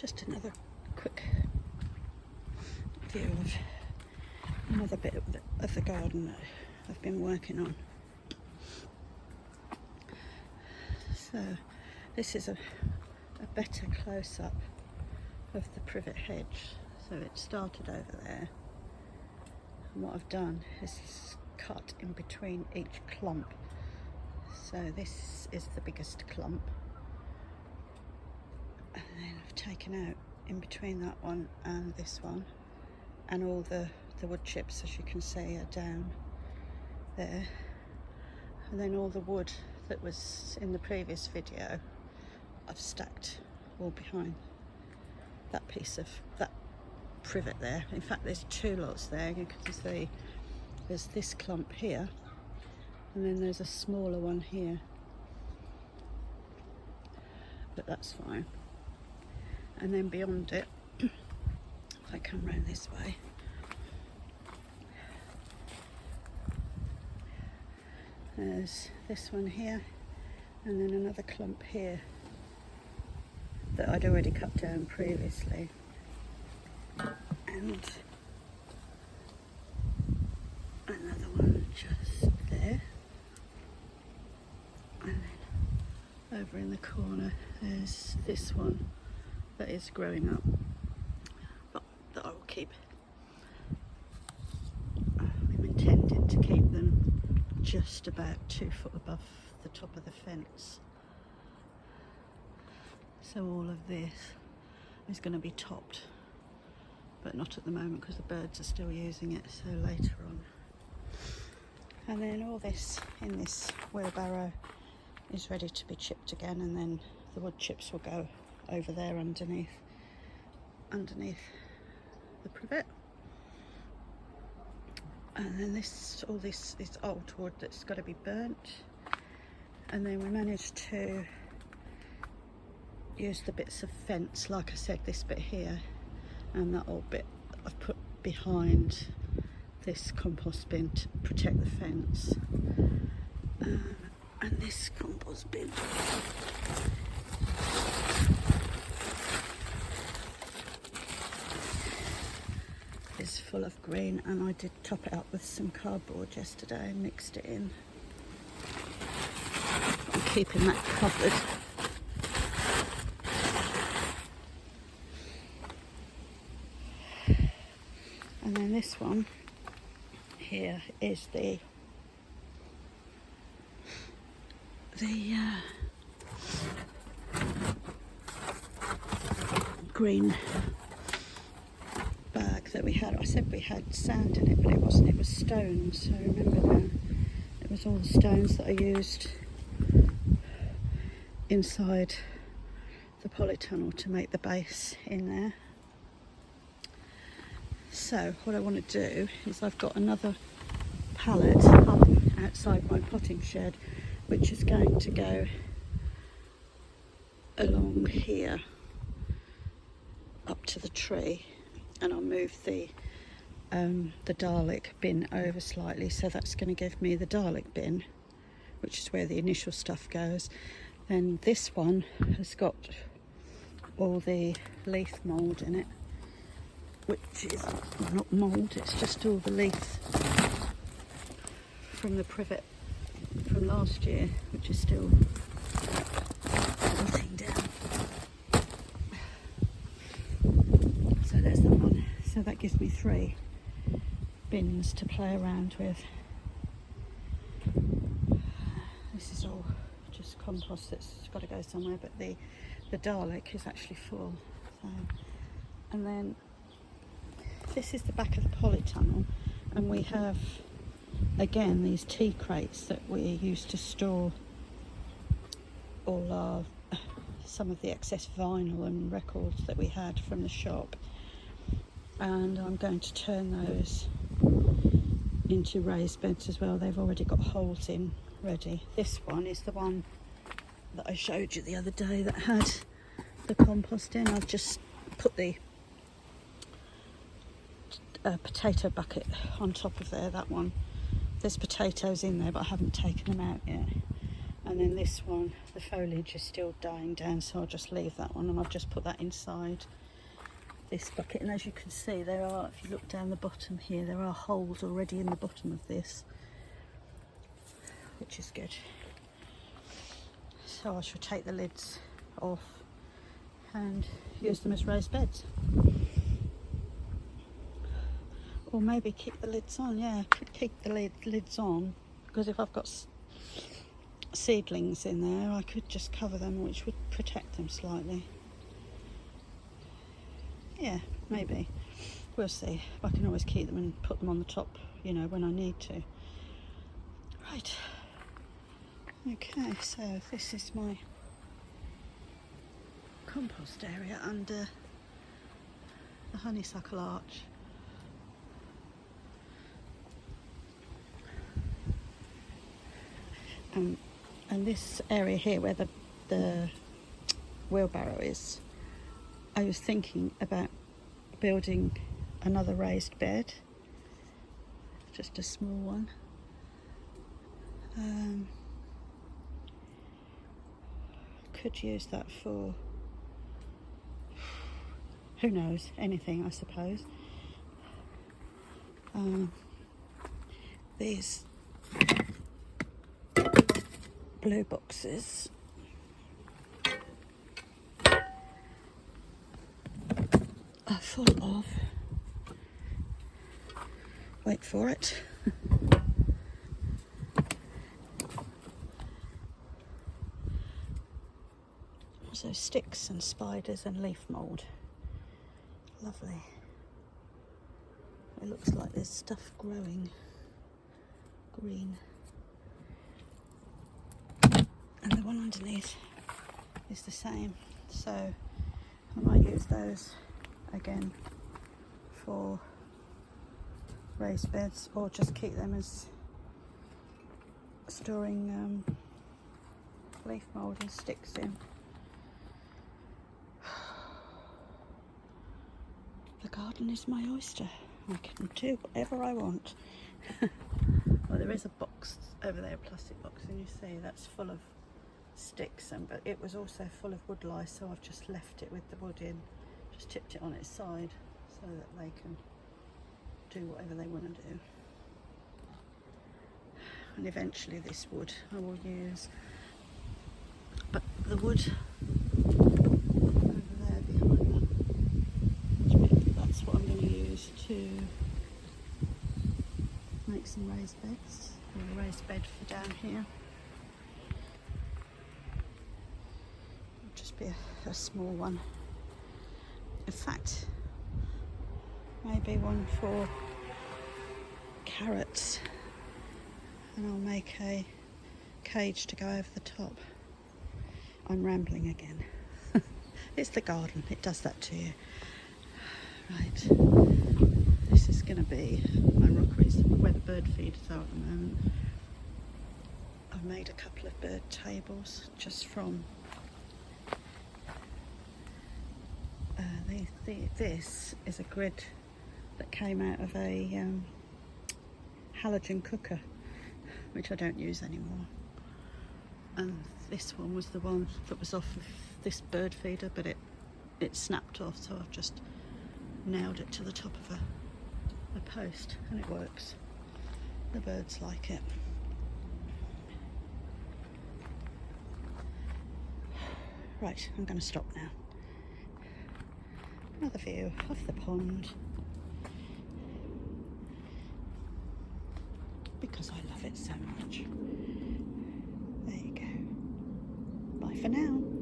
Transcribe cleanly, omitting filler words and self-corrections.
Just another quick view of another bit of the garden that I've been working on. So this is a better close-up of the privet hedge. So it started over there, and what I've done is cut in between each clump. So this is the biggest clump, and then I've taken out in between that one and this one, and all the wood chips, as you can see, are down there, and then all the wood that was in the previous video I've stacked all behind that piece of that privet there. In fact, there's two lots there. You can see there's this clump here, and then there's a smaller one here, but that's fine. And then beyond it, if I come round this way, there's this one here, and then another clump here that I'd already cut down previously, and another one just there, and then over in the corner there's this one that is growing up, but that I will keep. I'm intending to keep them just about 2 foot above the top of the fence. So all of this is going to be topped, but not at the moment because the birds are still using it, so later on. And then all this in this wheelbarrow is ready to be chipped again, and then the wood chips will go over there underneath the privet. And then all this is old wood that's got to be burnt, and then we managed to use the bits of fence, like I said, this bit here and that old bit I've put behind this compost bin to protect the fence, and this compost bin is full of green, and I did top it up with some cardboard yesterday and mixed it in. I'm keeping that covered. And then this one here is the green bag that we had. I said we had sand in it, but it wasn't, it was stones. So remember now, it was all the stones that I used inside the polytunnel to make the base in there. So what I want to do is, I've got another pallet up outside my potting shed, which is going to go along here up to the tree, and I'll move the Dalek bin over slightly, so that's going to give me the Dalek bin, which is where the initial stuff goes. And this one has got all the leaf mould in it, which is not mould, it's just all the leaves from the privet from last year, which is still rotting down. So there's that one. So that gives me 3 bins to play around with. This is all just compost that's got to go somewhere, but the Dalek is actually full. So, and then this is the back of the polytunnel, and we have again these tea crates that we used to store all our some of the excess vinyl and records that we had from the shop, and I'm going to turn those into raised beds as well. They've already got holes in ready. This one is the one that I showed you the other day that had the compost in. I've just put the potato bucket on top of there, that one. There's potatoes in there, but I haven't taken them out yet. And then this one, the foliage is still dying down, so I'll just leave that one, and I've just put that inside this bucket. And as you can see, there are, if you look down the bottom here, there are holes already in the bottom of this, which is good. So I shall take the lids off and use them as raised beds. Or maybe keep the lids on. Yeah, I could keep the lids on, because if I've got seedlings in there, I could just cover them, which would protect them slightly. Yeah, maybe. We'll see. I can always keep them and put them on the top, you know, when I need to. Right. Okay, so this is my compost area under the honeysuckle arch. And this area here where the wheelbarrow is, I was thinking about building another raised bed, just a small one. Could use that for, who knows, anything I suppose. These blue boxes are full of, wait for it, so sticks and spiders and leaf mould. Lovely. It looks like there's stuff growing green. And the one underneath is the same, so I might use those again for raised beds, or just keep them as storing leaf mould and sticks in. The garden is my oyster. I can do whatever I want. Well, there is a box over there, a plastic box, and you see that's full of sticks, but it was also full of wood lice, so I've just left it with the wood in, just tipped it on its side so that they can do whatever they want to do. And eventually this wood I will use, but the wood over there behind that, that's what I'm going to use to make some raised beds, or a raised bed for down here. Just be a small one. In fact, maybe one for carrots, and I'll make a cage to go over the top. I'm rambling again. It's the garden, it does that to you. Right, this is going to be my rockeries where the bird feeders are at the moment. I've made a couple of bird tables just from this is a grid that came out of a halogen cooker, which I don't use anymore. And this one was the one that was off of this bird feeder, but it snapped off, so I've just nailed it to the top of a post, and it works. The birds like it. Right, I'm going to stop now. Another view of the pond, because I love it so much. There you go. Bye for now.